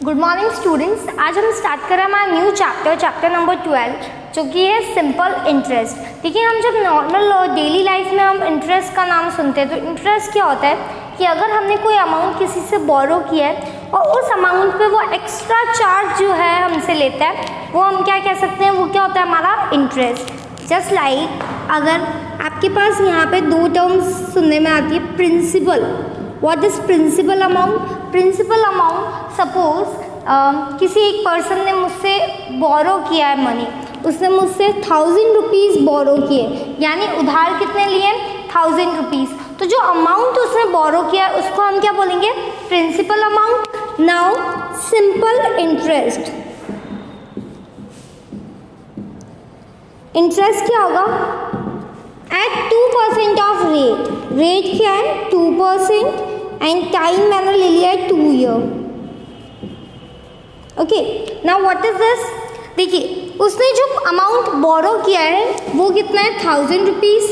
Good morning students. आज हम start कर रहे हैं हमारा न्यू चैप्टर नंबर 12 जो कि है सिंपल इंटरेस्ट। देखिए, हम जब नॉर्मल डेली लाइफ में हम इंटरेस्ट का नाम सुनते हैं तो इंटरेस्ट क्या होता है कि अगर हमने कोई अमाउंट किसी से बोरो किया है और उस अमाउंट पे वो एक्स्ट्रा चार्ज जो है हमसे लेता है वो हम क्या कह सकते हैं, वो क्या होता है हमारा इंटरेस्ट। जस्ट लाइक अगर आपके पास यहाँ पे दो टर्म्स सुनने में आती है, principal. What is principal amount? Principal amount suppose किसी एक पर्सन ने मुझसे बोरो किया है मनी, उसने मुझसे 1000 रुपीज़ बोरो किए, यानी उधार कितने लिए? 1000 रुपीज़। तो जो अमाउंट उसने बोरो किया है उसको हम क्या बोलेंगे? Principal amount. Now simple interest. Interest क्या होगा? Eight 2% of rate. रेट क्या है? 2% एंड टाइम मैंने ले लिया है 2 year. Okay, now what is this? देखिए, उसने जो अमाउंट बोरो किया है वो कितना है? 1000 रुपीज़।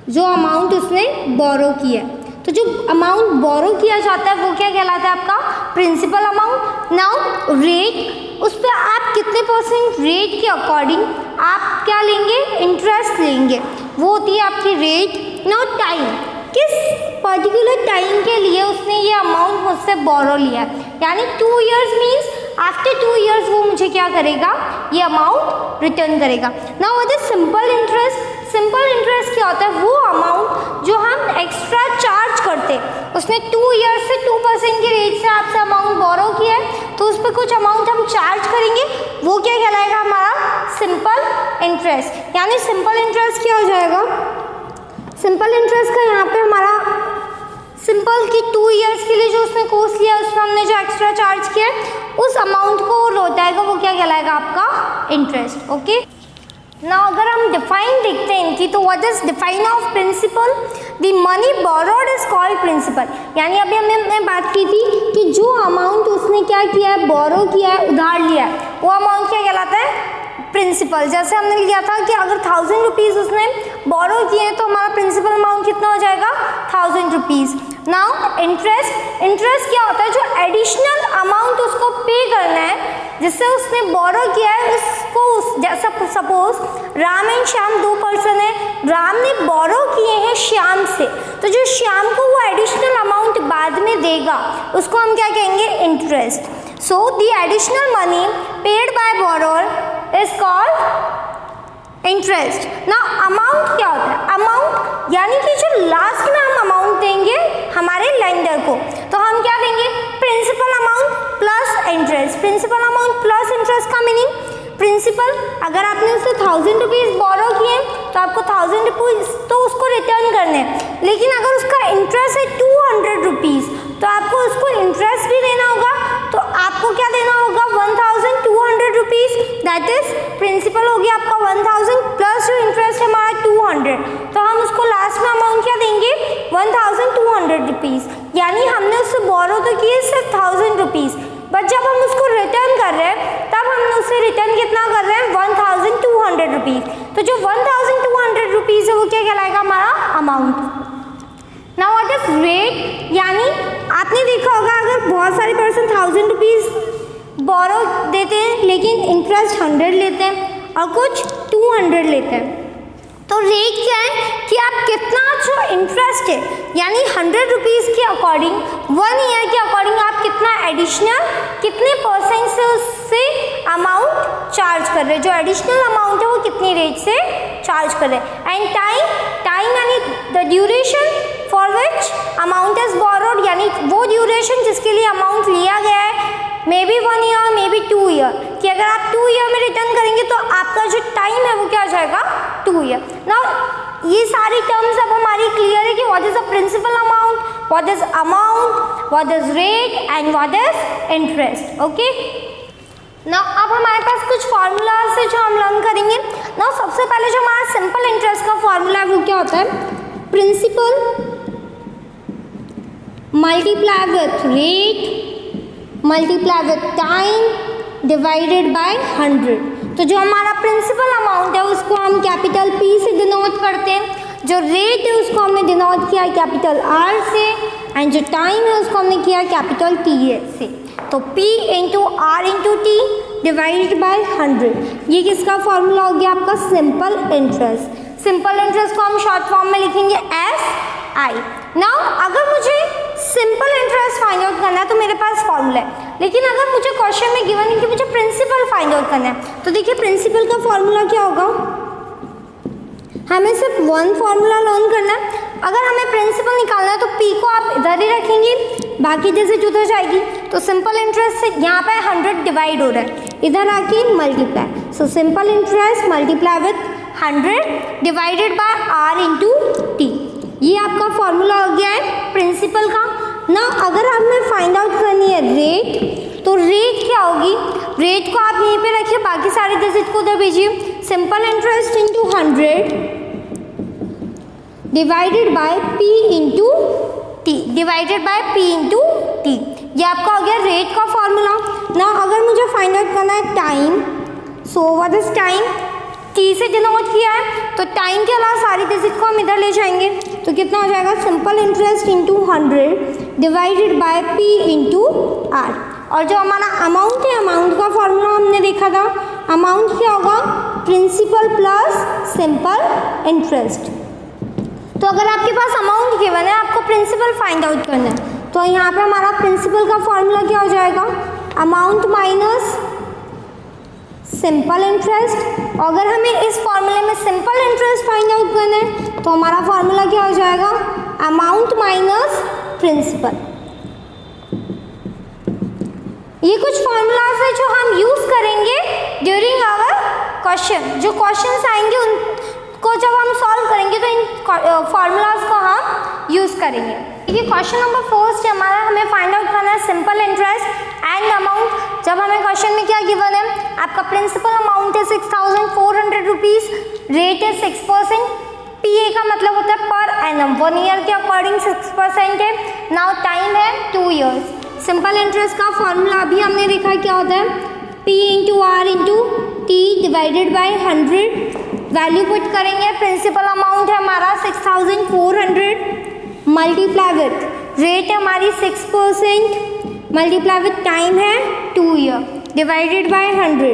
जो अमाउंट उसने बोरो किया है, तो जो अमाउंट बोरो किया जाता है वो क्या कहलाता है? आपका प्रिंसिपल अमाउंट। नाउ रेट, उस पर आप कितने परसेंट रेट के अकॉर्डिंग आप क्या लेंगे? इंटरेस्ट लेंगे, वो होती है आपकी रेट। नाउ टाइम, किस पर्टिकुलर टाइम के लिए उसने ये अमाउंट मुझसे बोरो लिया है, यानी 2 ईयर्स मीन्स आफ्टर 2 ईयर्स वो मुझे क्या करेगा? ये अमाउंट रिटर्न करेगा। Now what is simple interest? Simple interest क्या होता है? वो अमाउंट जो हम एक्स्ट्रा चार्ज करते हैं। उसने 2 ईयर्स से 2% की रेट से आपसे अमाउंट बोरो किया है तो उस पर कुछ अमाउंट हम चार्ज करेंगे, वो क्या कहलाएगा? हमारा सिंपल इंटरेस्ट। यानी सिंपल इंटरेस्ट क्या हो जाएगा? सिंपल इंटरेस्ट का यहाँ पे हमारा सिंपल की 2 ईयर्स के लिए जो उसने कोर्स लिया उसमें हमने जो एक्स्ट्रा चार्ज किया उस अमाउंट को वो लौटाएगा, वो क्या कहलाएगा? आपका इंटरेस्ट। ओके, ना अगर हम डिफाइन देखते हैं इनकी, तो what is define of principal? The money borrowed is called principal. यानी अभी हमने बात की थी कि जो अमाउंट उसने क्या किया है? बोरो किया है, उधार लिया है, वो अमाउंट क्या कहलाता है? प्रिंसिपल। जैसे हमने लिया था कि अगर 1000 रुपीज़ उसने बोरो किए हैं तो हमारा प्रिंसिपल अमाउंट कितना हो जाएगा? 1000 रुपीज़। नाउ इंटरेस्ट, इंटरेस्ट क्या होता है? जो एडिशनल अमाउंट उसको पे करना है जिससे उसने बोरो किया है उसको, जैसा suppose Ram and Shyam 2 person है, राम ने बोरो किए हैं श्याम से, तो जो श्याम को वो एडिशनल अमाउंट बाद में देगा उसको हम क्या कहेंगे? Interest. So the additional money paid by borrower is called interest. Now amount क्या होता है? अमाउंट यानी कि जो लास्ट में हम अमाउंट देंगे हमारे लेंडर को, तो हम क्या देंगे? Principal amount plus interest. Principal amount plus interest का मीनिंग, प्रिंसिपल अगर आपने उससे 1000 रुपीज़ बोरो किए तो आपको 1000 रुपीज़ तो उसको रिटर्न करने हैं, लेकिन अगर उसका इंटरेस्ट है 200 रुपीज़ तो आपको उसको इंटरेस्ट भी देना होगा, तो आपको क्या देना होगा? 1200 रुपीज़। दैट इज प्रिंसिपल हो गया आपका 1000 प्लस जो इंटरेस्ट है हमारा 200, तो हम उसको लास्ट में अमाउंट क्या देंगे? 1200 रुपीज़। यानी हमने उससे बोरो तो किए सिर्फ 1000 रुपीज़, बट जब हम उसको रिटर्न कर रहे हैं तब हम उससे रिटर्न कितना कर रहे हैं? 1200 रुपीज़। तो जो 1200 रुपीज़ है वो क्या कहलाएगा? हमारा amount. Now what is rate? यानी आपने देखा होगा अगर बहुत सारे पर्सन 1000 रुपीज़ बोरो देते हैं लेकिन इंटरेस्ट 100 लेते हैं और कुछ 200 लेते हैं, तो रेट क्या है कि आप कितना जो इंटरेस्ट है यानी 100 रुपीज़ के अकॉर्डिंग 1 ईयर के अकॉर्डिंग आप कितना एडिशनल कितने परसेंट से उससे अमाउंट चार्ज कर रहे हैं, जो एडिशनल अमाउंट है वो कितनी रेट से चार्ज कर रहे हैं। एंड टाइम यानी the duration for which amount is borrowed, यानी वो ड्यूरेशन जिसके लिए अमाउंट लिया गया है, may be 1 year may be 2 year, कि अगर आप 2 ईयर में रिटर्न करेंगे तो आपका जो टाइम है वो क्या हो जाएगा? 2 ईयर। नाउ ये सारी टर्म्स अब हमारी क्लियर है कि what is the principal amount, what is amount, what is rate and what is interest. Okay, now अब हमारे पास कुछ फार्मूलाज है जो हम लर्न करेंगे। नाउ सबसे पहले जो हमारा सिंपल इंटरेस्ट का फार्मूला है वो क्या होता है? Principal multiply with rate multiply with time divided by 100। तो जो हमारा प्रिंसिपल अमाउंट है उसको हम कैपिटल P से डिनोट करते हैं, जो रेट है उसको हमने डिनोट किया कैपिटल R से, एंड जो टाइम है उसको हमने किया कैपिटल T से। तो P into R into T divided by 100, ये किसका फॉर्मूला हो गया आपका सिंपल इंटरेस्ट। सिंपल इंटरेस्ट को हम शॉर्ट फॉर्म में लिखेंगे SI। नाउ अगर मुझे सिंपल इंटरेस्ट फाइंड आउट करना है तो मेरे पास फॉर्मूला है, लेकिन अगर मुझे क्वेश्चन में गिवन है कि मुझे प्रिंसिपल फाइंड आउट करना है, तो देखिए प्रिंसिपल का फॉर्मूला क्या होगा, हमें सिर्फ वन फॉर्मूला लर्न करना है। अगर हमें प्रिंसिपल निकालना है तो P को आप इधर ही रखेंगे, बाकी जैसे उधर जाएगी। तो सिंपल इंटरेस्ट से यहाँ पे 100 डिवाइड हो रहा है, इधर आके multiply, so simple interest multiply with 100 divided bye R into T, ये आपका फॉर्मूला हो गया है प्रिंसिपल का ना। अगर हमें फाइंड आउट करनी है रेट, तो रेट क्या होगी, रेट को आप यहीं पे रखिए, बाकी सारे डिजिट को उधर भेजिए। Simple interest into 100 divided by P into T, divided by P into T, ये आपका हो गया रेट का फॉर्मूला ना। अगर मुझे फाइंड आउट करना है time, so what is time, T से डिनोट किया है, तो टाइम के अलावा सारी डिजिट को हम इधर ले जाएंगे, तो कितना हो जाएगा simple interest into 100 divided by P into R. और जो हमारा अमाउंट है, अमाउंट का फॉर्मूला हमने देखा था, अमाउंट क्या होगा प्रिंसिपल प्लस सिंपल इंटरेस्ट। तो अगर आपके पास अमाउंट गिवन है, आपको प्रिंसिपल फाइंड आउट करना है, तो यहाँ पे हमारा प्रिंसिपल का फॉर्मूला क्या हो जाएगा, अमाउंट माइनस सिंपल इंटरेस्ट। अगर हमें इस फॉर्मूले में सिंपल इंटरेस्ट फाइंड आउट करना है, तो हमारा फॉर्मूला क्या हो जाएगा, अमाउंट माइनस प्रिंसिपल। ये कुछ फॉर्मूलाज है जो हम यूज करेंगे ड्यूरिंग आवर क्वेश्चन। जो क्वेश्चंस आएंगे उनको जब हम सॉल्व करेंगे तो इन फॉर्मूलाज को हम यूज करेंगे। देखिए क्वेश्चन नंबर फर्स्ट हमारा, हमें फाइंड आउट करना है सिंपल इंटरेस्ट एंड अमाउंट। जब हमें क्वेश्चन में क्या गिवन है, आपका प्रिंसिपल अमाउंट है 6400 रुपीज़, रेट है 6%, PA का मतलब होता है पर एनम, 1 ईयर के अकॉर्डिंग 6% है। नाउ टाइम है 2 ईयर्स। सिंपल इंटरेस्ट का फॉर्मूला अभी हमने देखा क्या होता है, P into R into T divided by 100, value put करेंगे, प्रिंसिपल अमाउंट है हमारा 6400 मल्टीप्लाई विथ रेट है हमारी 6%, मल्टीप्लाई विथ टाइम है 2 ईयर डिवाइडेड बाय 100,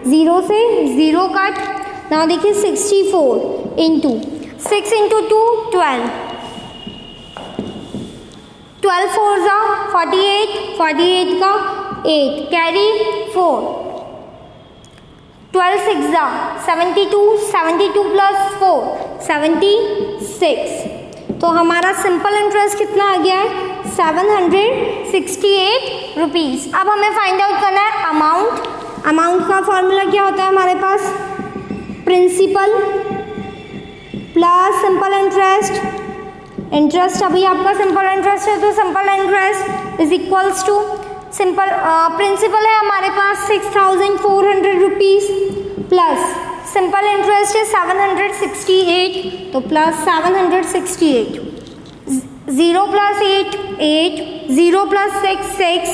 0 से 0 कट। ना देखिए 64 इंटू 6 इंटू 2 12, 12 4 जा 48, 48 का 8 कैरी 4, 12 6 जा 72, 72 प्लस 4 76। तो हमारा सिंपल इंटरेस्ट कितना आ गया है 768 रुपीज़। अब हमें फाइंड आउट करना है अमाउंट। अमाउंट का फॉर्मूला क्या होता है हमारे पास, principal plus simple interest. Interest अभी आपका सिंपल इंटरेस्ट है तो simple interest is equals to simple principal है हमारे पास 6400 रुपीज़ प्लस सिंपल इंटरेस्ट है 768, तो प्लस 768, 0 प्लस 8 8, 0 प्लस 6 6,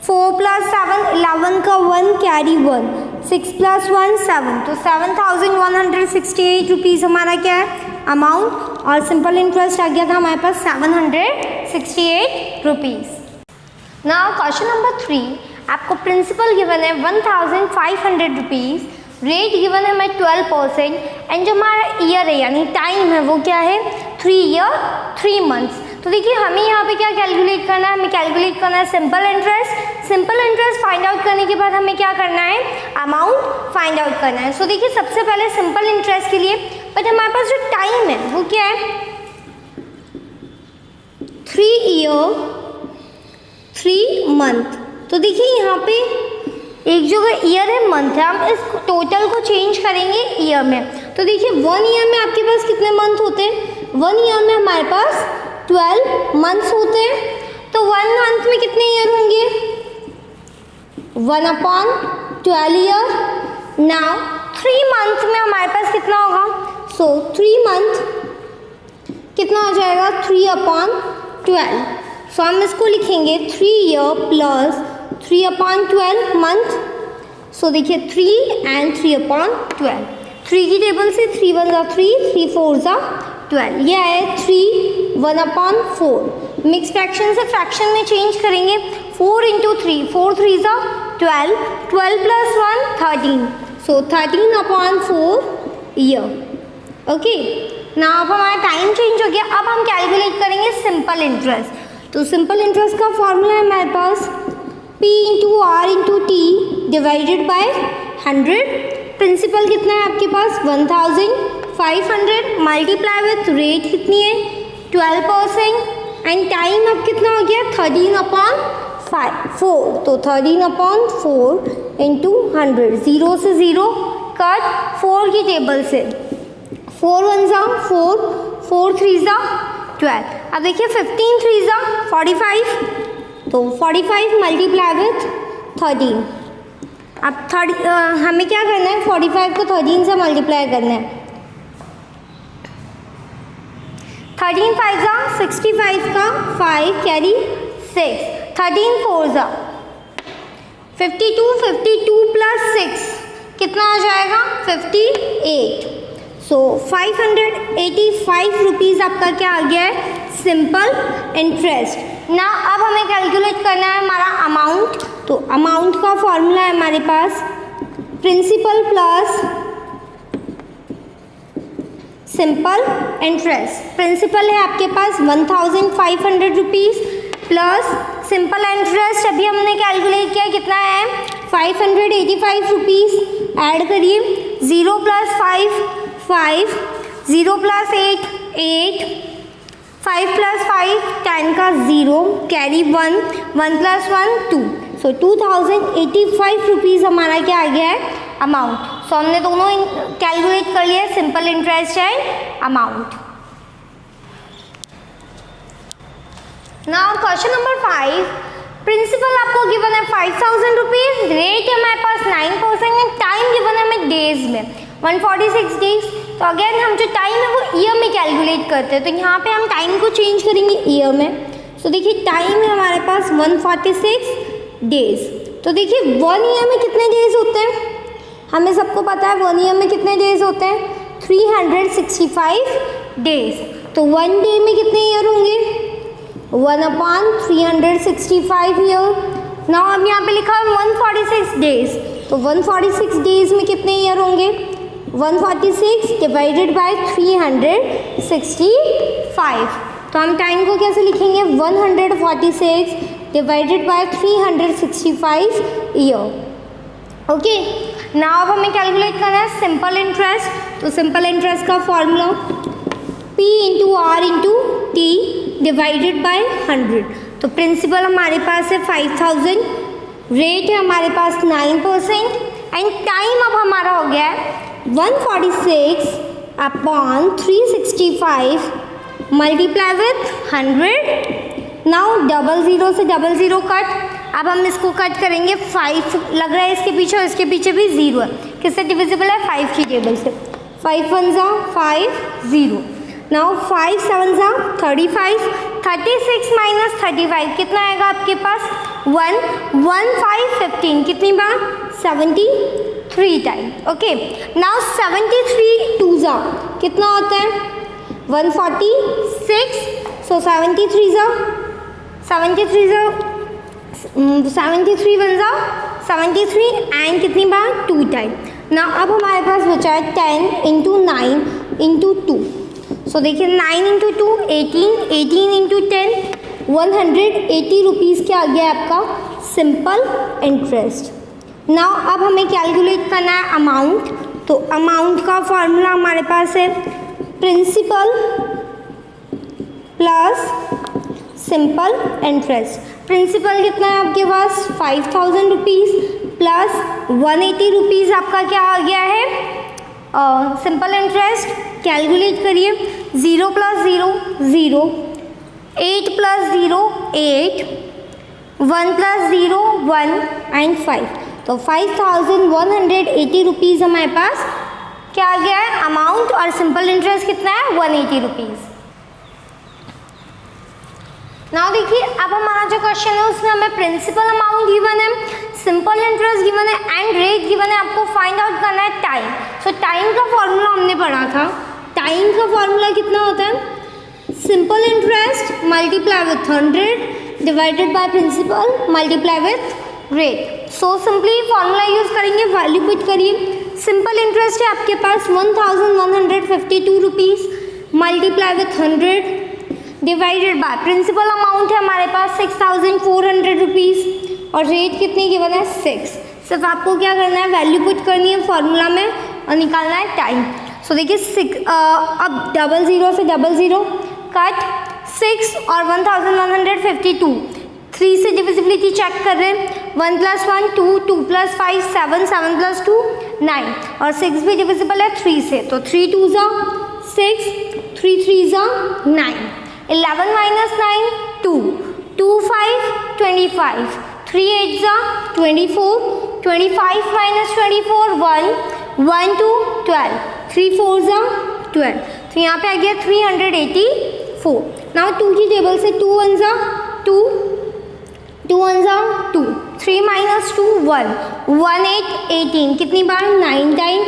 4 प्लस 7 11 का 1 कैरी 1, 6 प्लस 1 7, तो 7168 रुपीज़ हमारा क्या है अमाउंट, और सिंपल इंटरेस्ट आ गया था हमारे पास 768 रुपीज़। नाउ क्वेश्चन नंबर 3, आपको प्रिंसिपल गिवन है 1500 रुपीज़, रेट गिवन है हमें 12% एंड जो हमारा ईयर है यानी टाइम है वो क्या है 3 ईयर 3 मंथ्स। तो देखिए हमें यहाँ पे क्या कैलकुलेट करना है, हमें कैलकुलेट करना है simple interest. Simple interest find out करने के बाद हमें क्या करना है अमाउंट फाइंड आउट करना है। सो देखिए सबसे पहले सिंपल इंटरेस्ट के लिए, बट हमारे पास जो टाइम है वो क्या है 3 ईयर 3 मंथ। तो देखिए यहाँ पे एक जगह ईयर है मंथ है, हम इस टोटल को चेंज करेंगे ईयर में। तो देखिए 1 ईयर में आपके पास कितने मंथ होते हैं, 1 ईयर में हमारे पास 12 मंथ्स होते हैं। तो 1 मंथ में कितने ईयर होंगे 1/12 ईयर। नाउ 3 मंथ में हमारे पास कितना होगा, सो 3 मंथ कितना हो जाएगा 3/12। सो हम इसको लिखेंगे 3 ईयर प्लस 3/12 मंथ। सो देखिए 3 एंड 3/12, 3 की टेबल से 3 1 जा 3, 3 4 जा 12, यह है 3 1/4। मिक्स फ्रैक्शन से फ्रैक्शन में चेंज करेंगे, 4 into 3, 4 3s are 12, 12 plus 1 13, so 13 upon 4 year. Okay, ना अब हमारा टाइम चेंज हो गया. अब हम कैलकुलेट करेंगे सिंपल इंटरेस्ट. तो सिंपल इंटरेस्ट का फॉर्मूला है हमारे पास P into R into T divided by 100. Principal कितना है आपके पास 1500 मल्टीप्लाई विथ रेट कितनी है 12% एंड टाइम अब कितना हो गया 13 अपॉन 4. तो 13 अपॉन 4 इंटू 100. 0 से 0 कट 4 की टेबल से 4 1 जा 4, 4 3 जा 12. अब देखिए 15 3 जा 45, तो 45 मल्टीप्लाई विथ 13. अब हमें क्या करना है 45 को 13 से मल्टीप्लाई करना है. 13 5 जा 65 का 5 कैरी 6, 13 4 जा 52, 52 प्लस 6 कितना आ जाएगा 58. सो 585 रुपीज़ आपका क्या आ गया है सिंपल इंटरेस्ट. ना अब हमें कैलकुलेट करना है हमारा अमाउंट. तो अमाउंट का फॉर्मूला है हमारे पास principal plus simple interest. Principal है आपके पास 1500 रुपीज़ प्लस सिंपल इंटरेस्ट अभी हमने कैलकुलेट किया कितना है 585 रुपीज़. ऐड करिए 0 प्लस 5 5, 0 प्लस 8 8, 5 प्लस 5 10 का 0 कैरी 1, 1 प्लस 1 2. सो 2085 रुपीज़ हमारा क्या आ गया है अमाउंट. सो हमने दोनों कैलकुलेट कर लिया simple interest and amount. Now question number 5. Principal आपको गिवन है 5000 रुपीज़, रेट है हमारे पास 9% एंड टाइम गिवन है हमें डेज में 146 डेज. तो अगेन हम जो टाइम है वो ईयर में कैलकुलेट करते हैं. तो यहाँ पे हम टाइम को चेंज करेंगे ईयर में. तो देखिए टाइम है हमारे पास 146 डेज. तो देखिए 1 ईयर में कितने डेज होते हैं हमें सबको पता है 1 ईयर में कितने डेज होते हैं 365 डेज. तो 1 डे में कितने ईयर होंगे 1/365 ईयर. नाउ अब यहाँ पे लिखा है 146 डेज. तो 146 डेज में कितने ईयर होंगे 146 डिवाइडेड बाय 365. तो हम टाइम को कैसे लिखेंगे 146 divided by 365 year. Okay, now अब हमें कैलकुलेट करना है सिंपल इंटरेस्ट. तो सिंपल इंटरेस्ट का formula P into R into T divided by 100. तो प्रिंसिपल हमारे पास है 5000, रेट है हमारे पास 9% एंड टाइम अब हमारा हो गया है 146 अपॉन 365 मल्टीप्लाई विथ 100. नाउ 00 से 00 कट. अब हम इसको कट करेंगे 5 लग रहा है इसके पीछे और इसके पीछे भी 0 है. किससे डिविजिबल है 5 की टेबल से. 5 1 जा 5 0. नाउ 5 7 जा 35, 36 माइनस 35 कितना आएगा आपके पास 1 1 5 15 कितनी बार 73 टाइम. ओके, नाउ 73 2 जा कितना होता है 146. सो 73 जा 73 जा 73 1 जा 73 एंड कितनी बार 2 टाइम. ना अब हमारे पास बचा है 10 इंटू 9 इंटू 2. सो देखिए 9 इंटू 2 18, 18 इंटू 10 180 रुपीज़ क्या आ गया आपका सिंपल इंटरेस्ट. नाउ अब हमें कैलकुलेट करना है अमाउंट. तो अमाउंट का फॉर्मूला हमारे पास है principal plus simple interest. Principal कितना है आपके पास 5000 रुपीज़ प्लस 180 रुपीज़ आपका क्या आ गया है सिंपल इंटरेस्ट. कैलकुलेट करिए 0 प्लस 0 0, 8 प्लस 0 8, 1 प्लस 0 1 एंड 5. तो 5180 रुपीज़ हमारे पास क्या आ गया है अमाउंट और सिंपल इंटरेस्ट कितना है 180 रुपीज़. नाउ देखिए अब हमारा जो क्वेश्चन है उसमें हमें प्रिंसिपल अमाउंट गिवन है, सिंपल इंटरेस्ट गिवन है एंड रेट गिवन है. आपको फाइंड आउट करना है टाइम. सो टाइम का फॉर्मूला हमने पढ़ा था. टाइम का फॉर्मूला कितना होता है simple interest multiply with 100 divided by principal multiply with rate. So simply formula use करेंगे, वैल्यू पुट करिए। सिंपल इंटरेस्ट है आपके पास 1152 rupees multiply with 100 divided by principal amount है हमारे पास 6400 रुपीज़ और रेट कितनी गिवन है 6। सिर्फ आपको क्या करना है, वैल्यू पुट करनी है फॉर्मूला में और निकालना है टाइम। सो देखिए 6 अब 00 से 00 कट 6 और 1152 3 से डिविजिबिलिटी चेक कर रहे हैं। 1 + 1 2 2 + 5 7 7 + 2 9 और 6 भी डिविजिबल है 3 से, तो 3 2 = 6 3 3 = 9 11 - 9 2 2 5 25 3 8 = 24 25 - 24 1 1 2 12 3 4 = 12, तो यहाँ पे आ गया 384। नाउ 2 की टेबल से 2 1 = 2 2 1 = 2 3 - 2 1 1 8 18 कितनी बार 9 टाइम।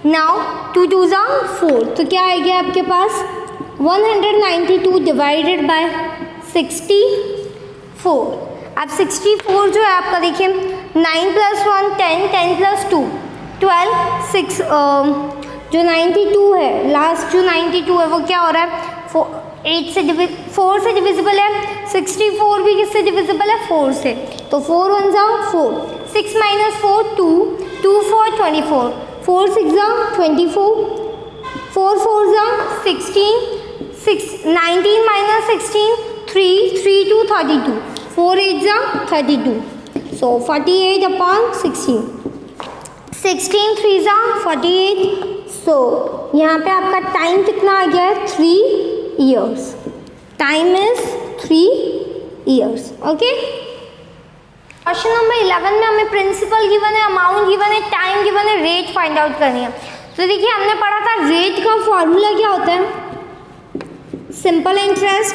नाउ 2 2 = 4, तो क्या आ गया आपके पास 192 डिवाइडेड बाय 64। अब 64 जो है आपका देखिए 9 + 1 10 10 + 2 12 6 जो 92 है लास्ट जो 92 है वो क्या हो रहा है 4 से डिविजिबल है। 64 भी किससे डिविजिबल है 4 से, तो 4 1 = 4 6 - 4 2 2 4 24 4 6 = 24 4 4 = 16 6 19 - 16 3 3 2 32 4 8 = 32, so 48/16 16 3 = 48। सो यहाँ पे आपका टाइम कितना आ गया है 3 years। Time is 3 years। Okay, question number 11 में हमें प्रिंसिपल गिवन है, अमाउंट गिवन है, टाइम गिवन है, रेट फाइंड आउट करनी है। तो देखिए हमने पढ़ा था रेट का फॉर्मूला क्या होता है, simple interest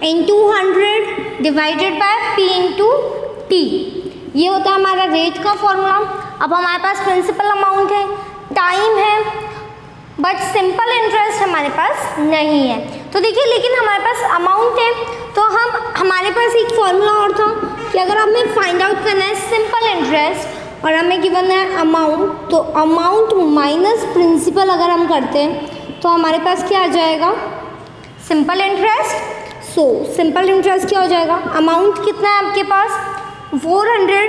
into 100 divided by P into T, ये होता है हमारा रेट का फॉर्मूला। अब हमारे पास प्रिंसिपल अमाउंट है, टाइम है, बट सिंपल इंटरेस्ट हमारे पास नहीं है। तो देखिए लेकिन हमारे पास अमाउंट है, तो हमारे पास एक फॉर्मूला और था कि अगर हमें फाइंड आउट करना है सिंपल इंटरेस्ट और हमें गिवन है अमाउंट, तो अमाउंट माइनस प्रिंसिपल अगर हम करते हैं तो हमारे पास क्या आ जाएगा simple interest. So simple interest क्या हो जाएगा, अमाउंट कितना है आपके पास 400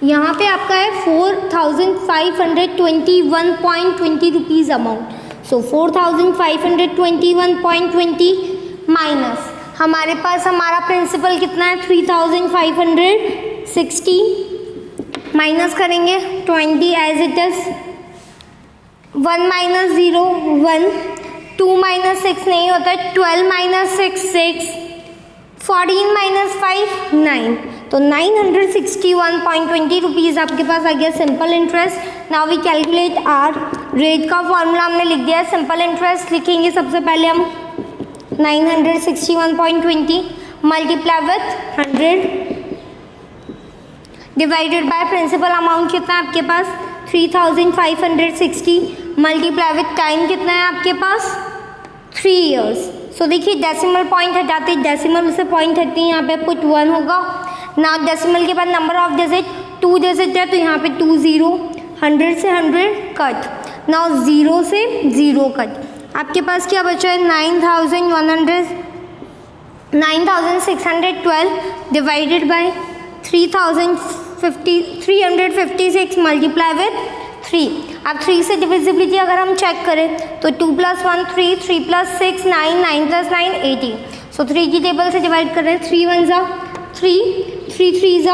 यहाँ पे आपका है 4521.20 रुपीज़ अमाउंट। सो 4521.20 माइनस हमारे पास हमारा प्रिंसिपल कितना है 3560 माइनस करेंगे 20 एज इट इज 1 - 0 1 2 - 6 नहीं होता है 12 - 6 6 14 - 5 9, तो 961.20 रुपीज़ आपके पास आ गया simple interest. Now we calculate R rate का फॉर्मूला हमने लिख दिया है। सिंपल इंटरेस्ट लिखेंगे सबसे पहले हम 961.20 multiply with 100 divided by principal amount कितना है आपके पास 3560 मल्टीप्लाई विथ टाइम कितना है आपके पास 3 years। सो देखिए डेसिमल पॉइंट हटाते, डेसिमल से पॉइंट हटती है, यहाँ पे पुट 1 होगा। ना डेसिमल के बाद नंबर ऑफ डिजिट 2 डिजिट है, तो यहाँ पे 2 0 100 से 100 कट, नाउ 0 से 0 कट, आपके पास क्या बचा है 9612 डिवाइडेड बाय 356 मल्टीप्लाई विथ 3। अब 3 से डिविजिबिलिटी अगर हम चेक करें तो 2 + 1 3 3 + 6 9 9 + 9 18, सो 3 की टेबल से डिवाइड कर रहे हैं 3 1 = 3 3 3 =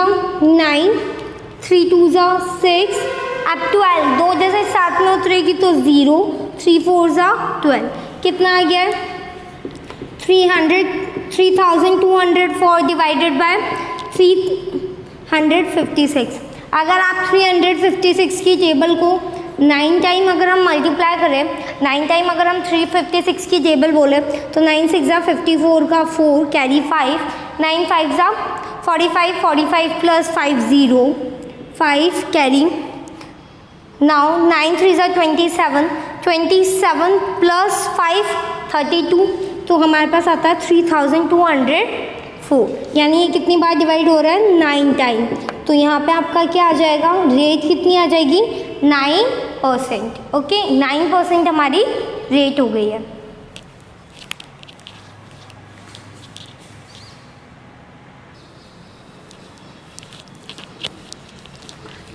9 3 2 = 6 अब 12 दो जैसे साथ में उतरेगी तो 0 3 4 = 12, कितना आ गया 3204 डिवाइडेड बाय 356। अगर आप 356 की टेबल को 9 टाइम अगर हम मल्टीप्लाई करें, 9 टाइम अगर हम 356 की टेबल बोले तो 9 6 = 54 का 4 कैरी 5 9 5 = 45 45 + 5 0 5 कैरी नाउ 9 3 ज़ा 27, 27 प्लस 5 32, तो हमारे पास आता है 3204, यानी ये कितनी बार डिवाइड हो रहा है 9 टाइम। तो यहाँ पे आपका क्या आ जाएगा, रेट कितनी आ जाएगी 9%। ओके 9% हमारी रेट हो गई है।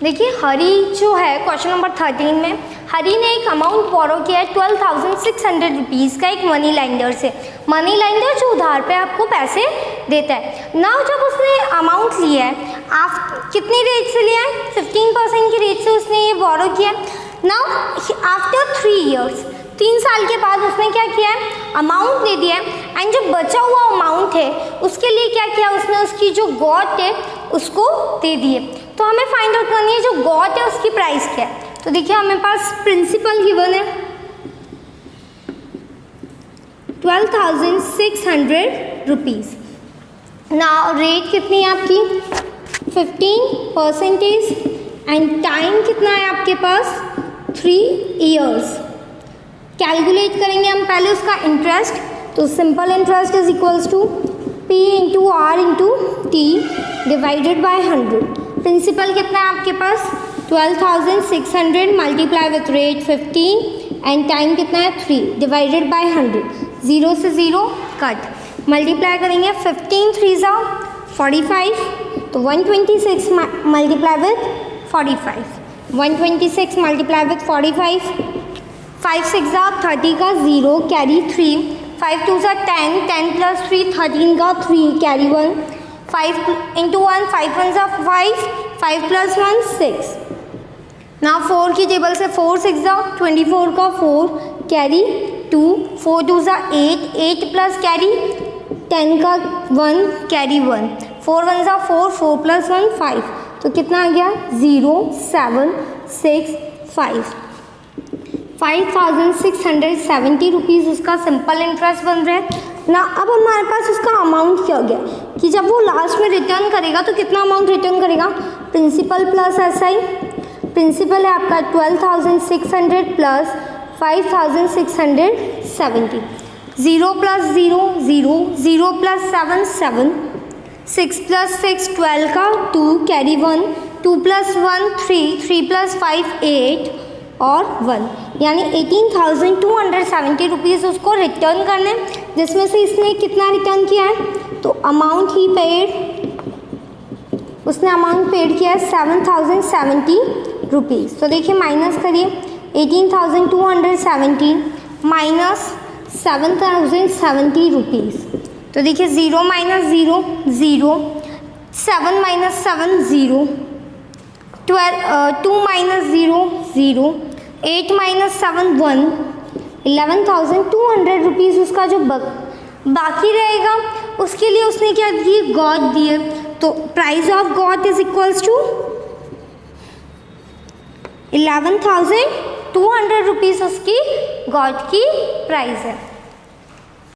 देखिए हरी जो है क्वेश्चन नंबर 13 में, हरी ने एक अमाउंट बोरो किया है 12,600 रुपीज़ का एक मनी लेंडर से। मनी लेंडर जो उधार पे आपको पैसे देता है। नाउ जब उसने अमाउंट लिया है, आप कितनी रेट से लिया है 15% की रेट से उसने ये बोरो किया है। नाउ आफ्टर 3 ईयर्स, 3 साल के बाद उसने क्या किया है, अमाउंट दे दिया है, एंड जो बचा हुआ अमाउंट है उसके लिए क्या किया उसने, उसकी जो गॉट है उसको दे दिए। तो हमें फाइंड आउट करनी है जो गॉट है उसकी प्राइस क्या है। तो देखिए हमें पास प्रिंसिपल गिवन है 12,600 रुपीज़। ना रेट कितनी है आपकी 15% एंड टाइम कितना है आपके पास 3 ईयर्स। कैलकुलेट करेंगे हम पहले उसका इंटरेस्ट, तो simple interest is equals to P into R into T divided by 100। Principal कितना है आपके पास 12,600 multiply with rate 15 and time कितना है 3 डिवाइडेड बाय 100। 0 से 0 कट, मल्टीप्लाई करेंगे 15 3 ज़ा 45, तो 126 मल्टीप्लाई विथ 45, 126 मल्टीप्लाई विथ 45, 5 6 ज़ा 30 का 0 कैरी 3, 5 2 ज़ा 10, 10 प्लस 3 13 का 3 कैरी 1, 5 इंटू 1 5 1 ज़ा 5, 5 प्लस 1 6। ना 4 की टेबल से 4 6 ज़ा 24 का 4 कैरी 2, 4 2 ज़ा 8, 8 प्लस कैरी 10 का 1 कैरी 1, 4 1 ज़ा 4, 4 प्लस 1 5, तो कितना आ गया 0 7 6 5, 5,670 रुपीज़ उसका सिंपल इंटरेस्ट बन रहा है ना। अब हमारे पास उसका अमाउंट क्या हो गया कि जब वो लास्ट में रिटर्न करेगा तो कितना अमाउंट रिटर्न करेगा, प्रिंसिपल प्लस SI। प्रिंसिपल है आपका 12,600 प्लस 5,670, 0 प्लस 0 0, 0 प्लस 7 7, 6 प्लस 6 12 का 2 कैरी 1, 2 प्लस 1 3, 3 प्लस 5 8 और 1, यानी 18,270 रुपीज़ उसको रिटर्न करने, जिसमें से इसने कितना रिटर्न किया है, तो अमाउंट ही पेड, उसने अमाउंट पेड किया है 7,070 रुपीज़। तो देखिए माइनस करिए 18,270 माइनस 7,070 रुपीज़, तो देखिए 0 minus 0 0, 7 minus 7 0, 2 minus 0 0, 8 minus 7 1, 11,200 rupees उसका जो बाकी रहेगा उसके लिए उसने क्या दिए, गॉट दिए। तो price of goat is equals to 11,200 rupees उसकी गॉट की प्राइस है।